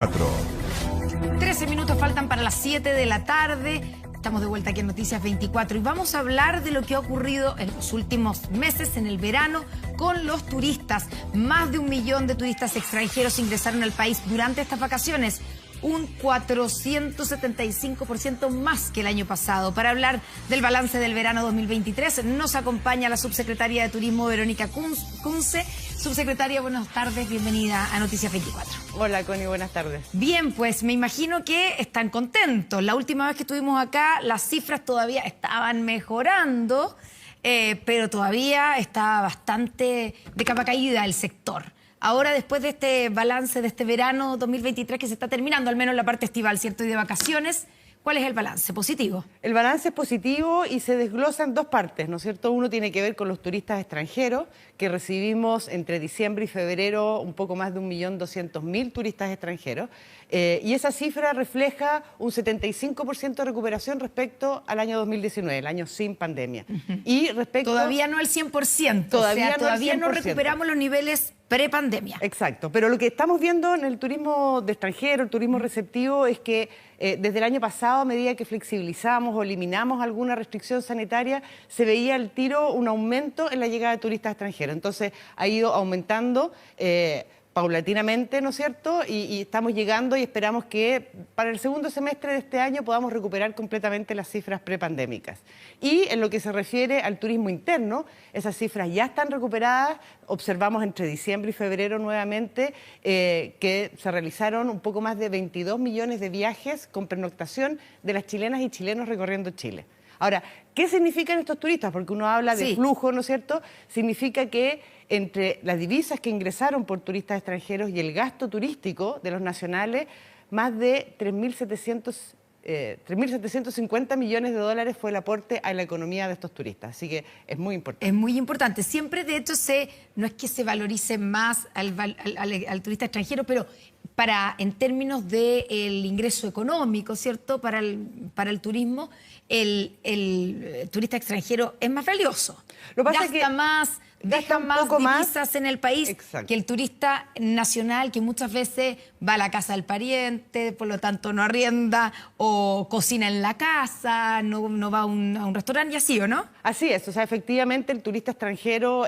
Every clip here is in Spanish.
13 minutos faltan para las 7 de la tarde. Estamos de vuelta aquí en Noticias 24 y vamos a hablar de lo que ha ocurrido en los últimos meses, en el verano, con los turistas. Más de 1 millón de turistas extranjeros ingresaron al país durante estas vacaciones, un 475% más que el año pasado. Para hablar del balance del verano 2023, nos acompaña la subsecretaria de Turismo, Verónica Kunze. Subsecretaria, buenas tardes, bienvenida a Noticias 24. Hola, Connie, buenas tardes. Bien, pues me imagino que están contentos. La última vez que estuvimos acá, las cifras todavía estaban mejorando, pero todavía está bastante de capa caída el sector. Ahora, después de este balance de este verano 2023 que se está terminando, al menos la parte estival, ¿cierto? Y de vacaciones, ¿cuál es el balance? ¿Positivo? El balance es positivo y se desglosa en dos partes, ¿no es cierto? Uno tiene que ver con los turistas extranjeros, que recibimos entre diciembre y febrero un poco más de 1.200.000 turistas extranjeros. Y esa cifra refleja un 75% de recuperación respecto al año 2019, el año sin pandemia. Y respecto... Todavía no el 100%, todavía no recuperamos los niveles prepandemia. Exacto, pero lo que estamos viendo en el turismo de extranjero, el turismo receptivo, es que desde el año pasado, a medida que flexibilizamos o eliminamos alguna restricción sanitaria, se veía al tiro un aumento en la llegada de turistas extranjeros. Entonces ha ido aumentando paulatinamente, ¿no es cierto? Y estamos llegando y esperamos que para el segundo semestre de este año podamos recuperar completamente las cifras prepandémicas. Y en lo que se refiere al turismo interno, esas cifras ya están recuperadas. Observamos entre diciembre y febrero nuevamente que se realizaron un poco más de 22 millones de viajes con pernoctación de las chilenas y chilenos recorriendo Chile. Ahora, ¿qué significan estos turistas? Porque uno habla de flujo, ¿no es cierto? Significa que entre las divisas que ingresaron por turistas extranjeros y el gasto turístico de los nacionales, más de 3.750 millones de dólares fue el aporte a la economía de estos turistas. Así que es muy importante. Es muy importante. Siempre, de hecho, no es que se valorice más al turista extranjero, pero en términos del ingreso económico, ¿cierto? Para el turismo, el turista extranjero es más valioso. Lo que pasa gasta es que más, deja más divisas en el país. Exacto. Que el turista nacional, que muchas veces va a la casa del pariente, por lo tanto no arrienda o cocina en la casa, no va a un restaurante y así, ¿o no? Así es, o sea, efectivamente el turista extranjero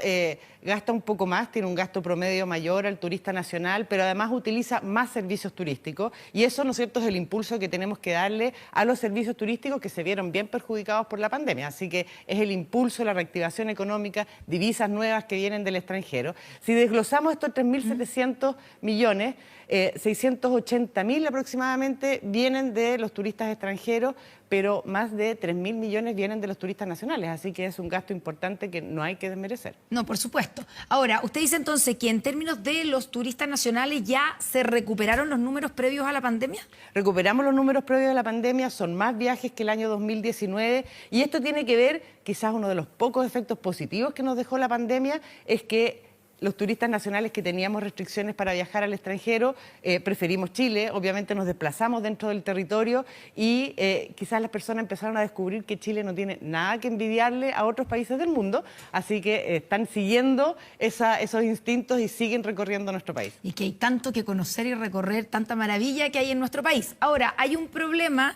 gasta un poco más, tiene un gasto promedio mayor al turista nacional, pero además utiliza más servicios turísticos y eso, ¿no es cierto?, es el impulso que tenemos que darle a los servicios turísticos que se vieron bien perjudicados por la pandemia. Así que es el impulso, la reactivación económica, divisas nuevas que vienen del extranjero. Si desglosamos estos 3.700 millones, 680.000 aproximadamente vienen de los turistas extranjeros, pero más de 3.000 millones vienen de los turistas nacionales, así que es un gasto importante que no hay que desmerecer. No, por supuesto. Ahora, usted dice entonces que en términos de los turistas nacionales ya se recuperaron los números previos a la pandemia. Recuperamos los números previos a la pandemia, son más viajes que el año 2019 y esto tiene que ver, quizás uno de los pocos efectos positivos que nos dejó la pandemia es que los turistas nacionales que teníamos restricciones para viajar al extranjero, preferimos Chile, obviamente nos desplazamos dentro del territorio y quizás las personas empezaron a descubrir que Chile no tiene nada que envidiarle a otros países del mundo, así que están siguiendo esos instintos y siguen recorriendo nuestro país. Y que hay tanto que conocer y recorrer, tanta maravilla que hay en nuestro país. Ahora, hay un problema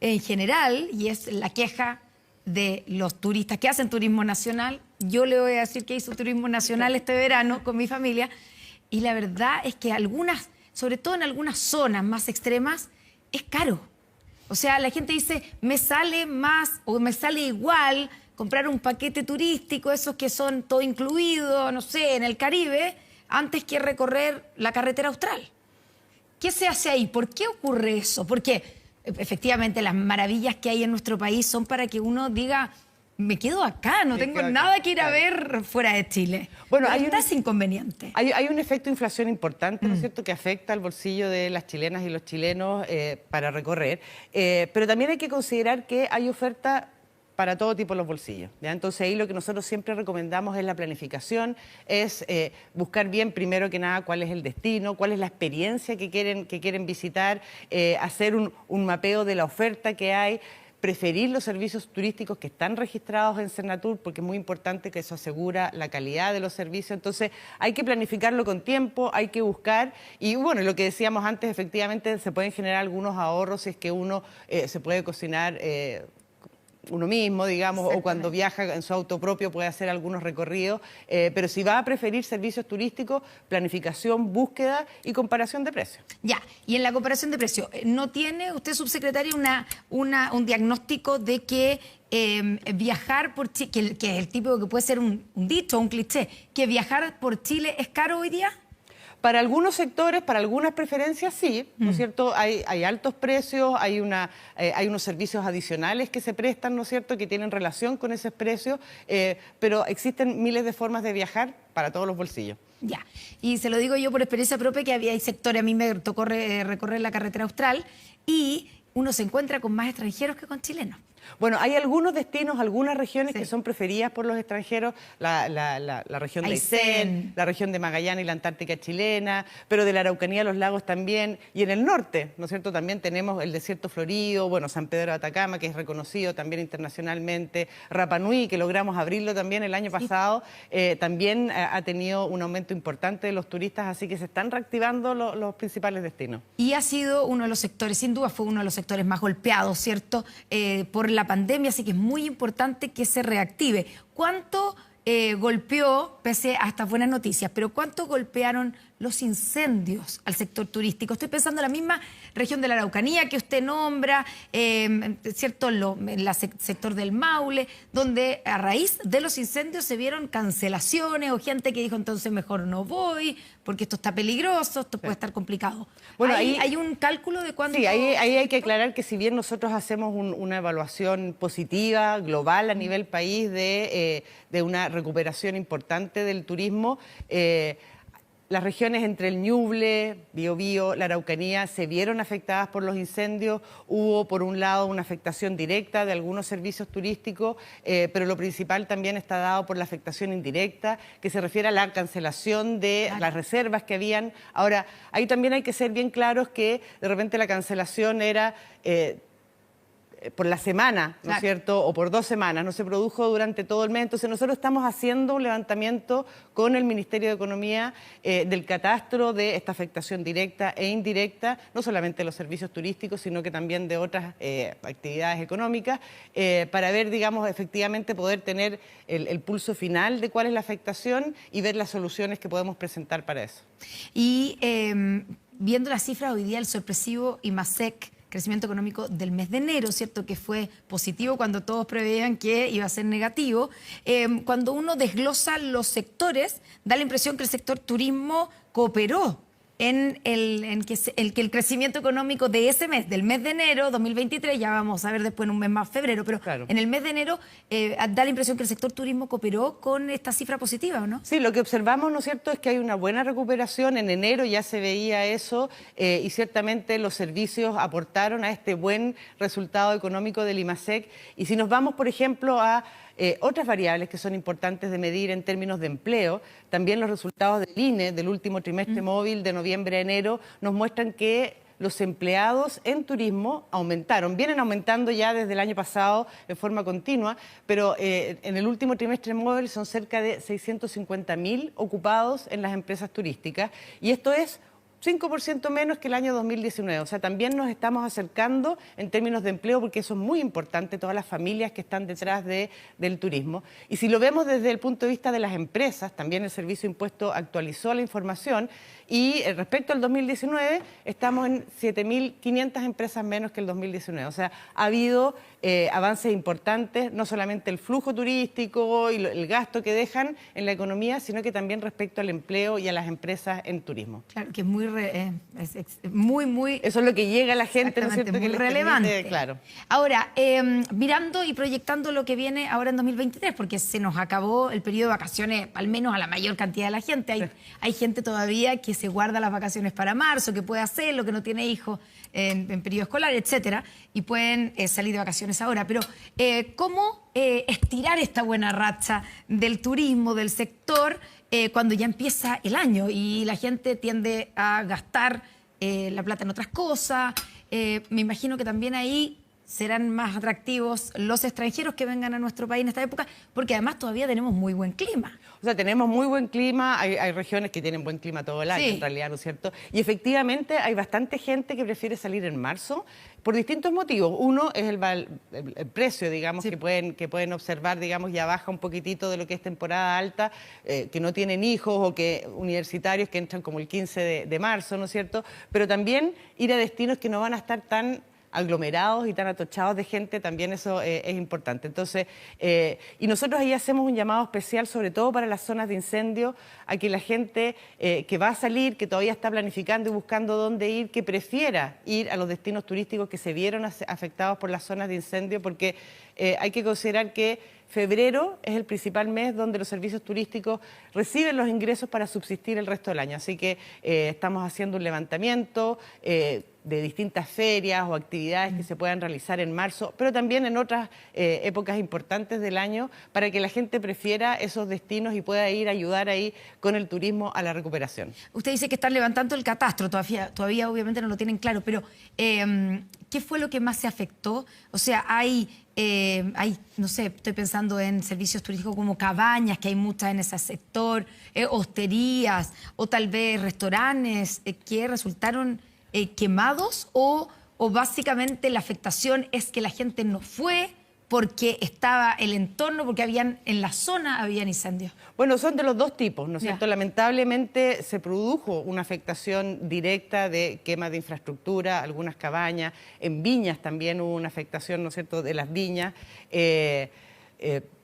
en general y es la queja de los turistas que hacen turismo nacional. Yo le voy a decir que hice turismo nacional este verano con mi familia y la verdad es que sobre todo en algunas zonas más extremas, es caro. O sea, la gente dice, me sale más o me sale igual comprar un paquete turístico, esos que son todo incluido, no sé, en el Caribe, antes que recorrer la carretera austral. ¿Qué se hace ahí? ¿Por qué ocurre eso? Porque efectivamente las maravillas que hay en nuestro país son para que uno diga, me quedo acá, no tengo nada que ir a ver fuera de Chile. Bueno, es inconveniente. Hay un efecto de inflación importante, ¿no es cierto?, que afecta al bolsillo de las chilenas y los chilenos para recorrer, pero también hay que considerar que hay oferta para todo tipo de los bolsillos, ¿ya? Entonces ahí lo que nosotros siempre recomendamos es la planificación, es buscar bien primero que nada cuál es el destino, cuál es la experiencia que quieren visitar, hacer un mapeo de la oferta que hay, preferir los servicios turísticos que están registrados en Senatur, porque es muy importante que eso asegura la calidad de los servicios. Entonces hay que planificarlo con tiempo, hay que buscar, y bueno, lo que decíamos antes, efectivamente se pueden generar algunos ahorros si es que uno se puede cocinar uno mismo, digamos, o cuando viaja en su auto propio puede hacer algunos recorridos, pero si va a preferir servicios turísticos, planificación, búsqueda y comparación de precios. Ya, y en la comparación de precios, ¿no tiene usted, subsecretario, un diagnóstico de que viajar por Chile, que es el típico que puede ser un dicho, un cliché, que viajar por Chile es caro hoy día? Para algunos sectores, para algunas preferencias, sí, ¿no es cierto? Hay altos precios, hay unos servicios adicionales que se prestan, ¿no es cierto?, que tienen relación con esos precios, pero existen miles de formas de viajar para todos los bolsillos. Ya, y se lo digo yo por experiencia propia, que hay sectores, a mí me tocó recorrer la carretera austral, y uno se encuentra con más extranjeros que con chilenos. Bueno, hay algunos destinos, algunas regiones que son preferidas por los extranjeros, la región de Aysén, la región de Magallanes y la Antártica chilena, pero de la Araucanía a los lagos también, y en el norte, ¿no es cierto?, también tenemos el desierto florido, bueno, San Pedro de Atacama, que es reconocido también internacionalmente, Rapa Nui, que logramos abrirlo también el año pasado, también ha tenido un aumento importante de los turistas, así que se están reactivando los principales destinos. Y ha sido uno de los sectores, sin duda fue uno de los sectores más golpeados, ¿cierto?, por la pandemia, así que es muy importante que se reactive. ¿Cuánto golpeó, pese a estas buenas noticias, pero cuánto golpearon los incendios al sector turístico? Estoy pensando en la misma región de la Araucanía que usted nombra, ¿cierto?, en el sector del Maule, donde a raíz de los incendios se vieron cancelaciones o gente que dijo entonces mejor no voy porque esto está peligroso, esto puede estar complicado. Bueno, ¿Hay un cálculo de cuánto? Sí, ahí hay que aclarar que si bien nosotros hacemos una evaluación positiva, global a nivel país de una recuperación importante del turismo, las regiones entre el Ñuble, Biobío, la Araucanía se vieron afectadas por los incendios. Hubo, por un lado, una afectación directa de algunos servicios turísticos, pero lo principal también está dado por la afectación indirecta, que se refiere a la cancelación de las reservas que habían. Ahora, ahí también hay que ser bien claros que de repente la cancelación era por la semana, ¿no es cierto?, o por 2 semanas, no se produjo durante todo el mes. Entonces nosotros estamos haciendo un levantamiento con el Ministerio de Economía del catastro de esta afectación directa e indirecta, no solamente de los servicios turísticos, sino que también de otras actividades económicas, para ver, digamos, efectivamente poder tener el pulso final de cuál es la afectación y ver las soluciones que podemos presentar para eso. Y viendo las cifras hoy día, el sorpresivo IMASEC, crecimiento económico del mes de enero, ¿cierto?, que fue positivo cuando todos preveían que iba a ser negativo. Cuando uno desglosa los sectores, da la impresión que el sector turismo cooperó en que el crecimiento económico de ese mes, del mes de enero 2023, ya vamos a ver después en un mes más, febrero, pero en el mes de enero da la impresión que el sector turismo cooperó con esta cifra positiva, ¿o no? Sí, lo que observamos, ¿no es cierto?, es que hay una buena recuperación. En enero ya se veía eso y ciertamente los servicios aportaron a este buen resultado económico del IMASEC. Y si nos vamos, por ejemplo, a otras variables que son importantes de medir en términos de empleo, también los resultados del INE del último trimestre móvil de noviembre a enero nos muestran que los empleados en turismo aumentaron, vienen aumentando ya desde el año pasado de forma continua, pero en el último trimestre móvil son cerca de 650.000 ocupados en las empresas turísticas, y esto es 5% menos que el año 2019. O sea, también nos estamos acercando en términos de empleo, porque eso es muy importante, todas las familias que están detrás del turismo. Y si lo vemos desde el punto de vista de las empresas, también el Servicio de Impuestos actualizó la información y respecto al 2019 estamos en 7.500 empresas menos que el 2019. O sea, ha habido avances importantes, no solamente el flujo turístico y el gasto que dejan en la economía, sino que también respecto al empleo y a las empresas en turismo. Claro, que es muy... Eso es lo que llega a la gente, ¿no es cierto?, muy que les relevante. permite, claro. Ahora, mirando y proyectando lo que viene ahora en 2023, porque se nos acabó el periodo de vacaciones, al menos a la mayor cantidad de la gente. Hay gente todavía que se guarda las vacaciones para marzo, que puede hacerlo, que no tiene hijos en periodo escolar, etcétera, y pueden salir de vacaciones ahora. Pero, ¿cómo estirar esta buena racha del turismo, del sector, cuando ya empieza el año y la gente tiende a gastar la plata en otras cosas? Me imagino que también ahí serán más atractivos los extranjeros que vengan a nuestro país en esta época, porque además todavía tenemos muy buen clima. O sea, tenemos muy buen clima, hay regiones que tienen buen clima todo el año, en realidad, ¿no es cierto? Y efectivamente hay bastante gente que prefiere salir en marzo por distintos motivos. Uno es el precio, digamos, que pueden observar, digamos, ya baja un poquitito de lo que es temporada alta, que no tienen hijos o que universitarios que entran como el 15 de marzo, ¿no es cierto? Pero también ir a destinos que no van a estar tan aglomerados y tan atochados de gente, también eso es importante. Entonces, y nosotros ahí hacemos un llamado especial, sobre todo para las zonas de incendio, a que la gente que va a salir, que todavía está planificando y buscando dónde ir, que prefiera ir a los destinos turísticos que se vieron afectados por las zonas de incendio, porque hay que considerar que febrero es el principal mes donde los servicios turísticos reciben los ingresos para subsistir el resto del año. Así que estamos haciendo un levantamiento de distintas ferias o actividades que se puedan realizar en marzo, pero también en otras épocas importantes del año, para que la gente prefiera esos destinos y pueda ir a ayudar ahí con el turismo a la recuperación. Usted dice que están levantando el catastro, todavía obviamente no lo tienen claro, pero ¿qué fue lo que más se afectó? O sea, hay, no sé, estoy pensando en servicios turísticos como cabañas, que hay muchas en ese sector, hosterías o tal vez restaurantes que resultaron quemados, o básicamente la afectación es que la gente no fue porque estaba el entorno, porque en la zona habían incendios. Bueno, son de los dos tipos, ¿no es cierto? Lamentablemente se produjo una afectación directa de quema de infraestructura, algunas cabañas, en viñas también hubo una afectación, ¿no es cierto?, de las viñas.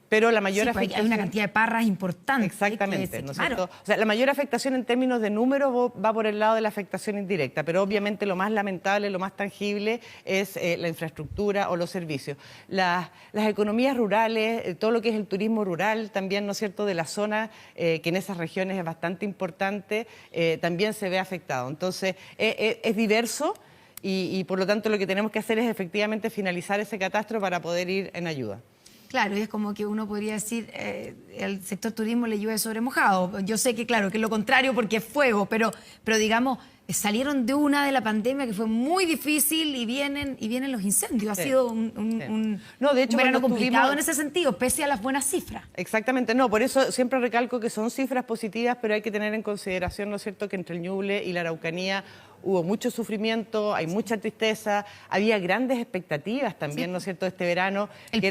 Pero la mayor afectación... Hay una cantidad de parras importante. Exactamente, ¿no es cierto? O sea, la mayor afectación en términos de número va por el lado de la afectación indirecta, pero obviamente lo más lamentable, lo más tangible es la infraestructura o los servicios. Las economías rurales, todo lo que es el turismo rural también, ¿no es cierto?, de la zona, que en esas regiones es bastante importante, también se ve afectado. Entonces, es diverso y por lo tanto lo que tenemos que hacer es efectivamente finalizar ese catastro para poder ir en ayuda. Claro, y es como que uno podría decir, el sector turismo le llueve sobre mojado. Yo sé que, claro, que es lo contrario porque es fuego, pero digamos, salieron de la pandemia que fue muy difícil y vienen los incendios. Ha sido un verano complicado en ese sentido, pese a las buenas cifras. Exactamente, no, por eso siempre recalco que son cifras positivas, pero hay que tener en consideración, ¿no es cierto?, que entre el Ñuble y la Araucanía hubo mucho sufrimiento, hay mucha tristeza, había grandes expectativas también, ¿no es cierto?, este verano. El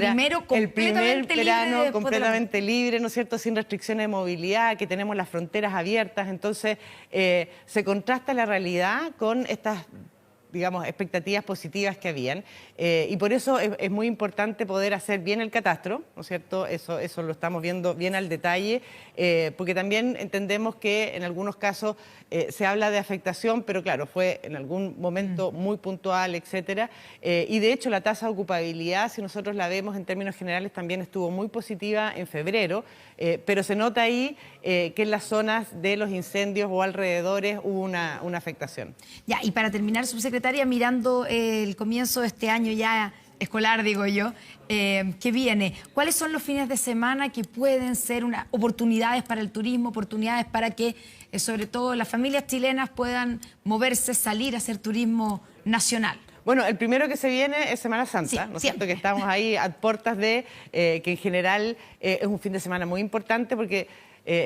primer verano completamente libre, ¿no es cierto?, sin restricciones de movilidad, que tenemos las fronteras abiertas. Entonces, se contrasta la realidad con estas, digamos, expectativas positivas que habían. Y por eso es muy importante poder hacer bien el catastro, ¿no es cierto? Eso lo estamos viendo bien al detalle, porque también entendemos que en algunos casos se habla de afectación, pero claro, fue en algún momento muy puntual, etcétera. Y de hecho la tasa de ocupabilidad, si nosotros la vemos en términos generales, también estuvo muy positiva en febrero, pero se nota ahí que en las zonas de los incendios o alrededores hubo una afectación. Ya, y para terminar, subsecretaria, mirando el comienzo de este año ya escolar, digo yo, que viene, ¿cuáles son los fines de semana que pueden ser oportunidades para el turismo, oportunidades para que, sobre todo, las familias chilenas puedan moverse, salir a hacer turismo nacional? Bueno, el primero que se viene es Semana Santa, ¿no es cierto? Que estamos ahí a puertas de que en general es un fin de semana muy importante porque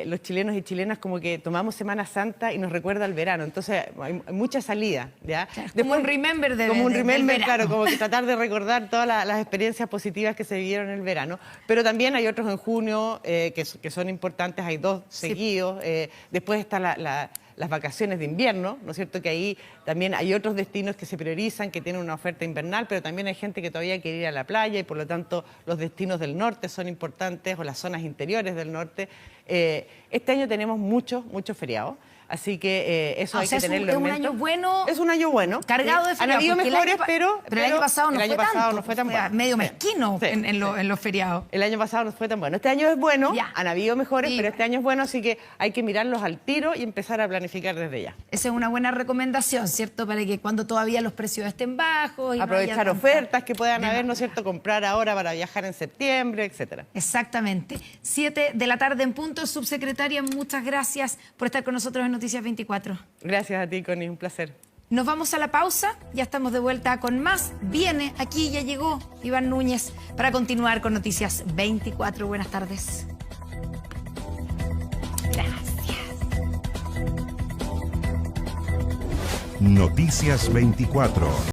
los chilenos y chilenas como que tomamos Semana Santa y nos recuerda al verano, entonces hay mucha salida, ¿ya? Como un remember del claro, como que tratar de recordar todas las experiencias positivas que se vivieron en el verano, pero también hay otros en junio que son importantes, hay 2 seguidos, después está las vacaciones de invierno, ¿no es cierto?, que ahí también hay otros destinos que se priorizan, que tienen una oferta invernal, pero también hay gente que todavía quiere ir a la playa y por lo tanto los destinos del norte son importantes o las zonas interiores del norte. Este año tenemos muchos feriados. Así que eso hay que tenerlo en mente. Es un año bueno. Es un año bueno. Cargado de feriados. Han habido mejores, pero el año pasado no fue tan bueno. Medio sí. mezquino en los feriados. El año pasado no fue tan bueno. Este año es bueno, ya. Han habido mejores, pero este año es bueno, así que hay que mirarlos al tiro y empezar a planificar desde ya. Esa es una buena recomendación, ¿cierto? Para que cuando todavía los precios estén bajos. Y aprovechar ofertas que puedan haber, ¿no es cierto? Comprar ahora para viajar en septiembre, etcétera. Exactamente. 7 de la tarde en punto. Subsecretaria, muchas gracias por estar con nosotros en Noticias 24. Gracias a ti, Connie, un placer. Nos vamos a la pausa, ya estamos de vuelta con más. Viene aquí, ya llegó Iván Núñez para continuar con Noticias 24. Buenas tardes. Gracias. Noticias 24.